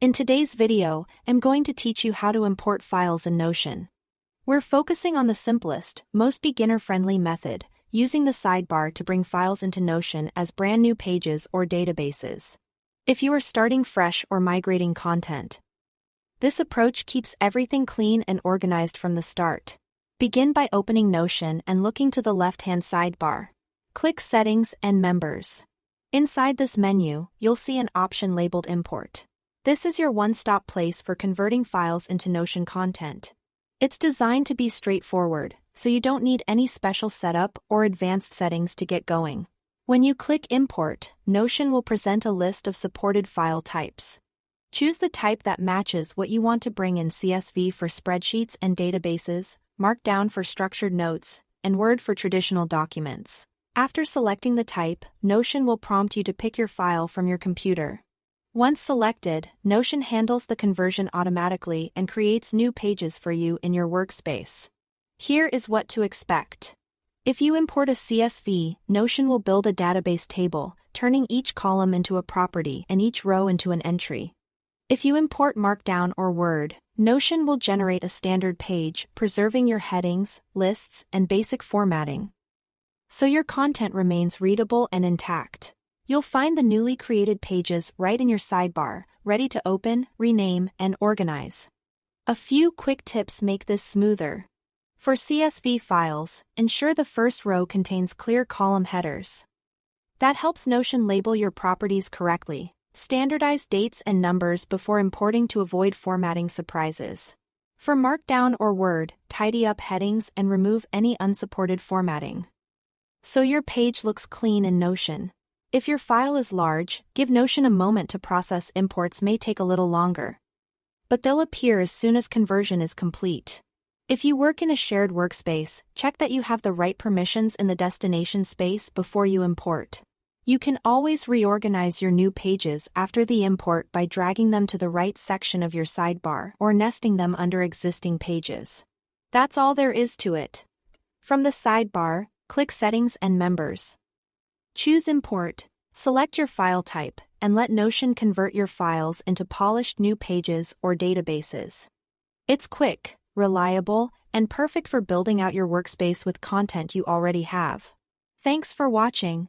In today's video, I'm going to teach you how to import files in Notion. We're focusing on the simplest, most beginner-friendly method, using the sidebar to bring files into Notion as brand new pages or databases. If you are starting fresh or migrating content, this approach keeps everything clean and organized from the start. Begin by opening Notion and looking to the left-hand sidebar. Click Settings and Members. Inside this menu, you'll see an option labeled Import. This is your one-stop place for converting files into Notion content. It's designed to be straightforward, so you don't need any special setup or advanced settings to get going. When you click Import, Notion will present a list of supported file types. Choose the type that matches what you want to bring in: CSV for spreadsheets and databases, Markdown for structured notes, and Word for traditional documents. After selecting the type, Notion will prompt you to pick your file from your computer. Once selected, Notion handles the conversion automatically and creates new pages for you in your workspace. Here is what to expect. If you import a CSV, Notion will build a database table, turning each column into a property and each row into an entry. If you import Markdown or Word, Notion will generate a standard page, preserving your headings, lists, and basic formatting, so your content remains readable and intact. You'll find the newly created pages right in your sidebar, ready to open, rename, and organize. A few quick tips make this smoother. For CSV files, ensure the first row contains clear column headers. That helps Notion label your properties correctly. Standardize dates and numbers before importing to avoid formatting surprises. For Markdown or Word, tidy up headings and remove any unsupported formatting, so your page looks clean in Notion. If your file is large, give Notion a moment to process. Imports may take a little longer, but they'll appear as soon as conversion is complete. If you work in a shared workspace, check that you have the right permissions in the destination space before you import. You can always reorganize your new pages after the import by dragging them to the right section of your sidebar or nesting them under existing pages. That's all there is to it. From the sidebar, click Settings and Members. Choose Import, select your file type, and let Notion convert your files into polished new pages or databases. It's quick, reliable, and perfect for building out your workspace with content you already have. Thanks for watching.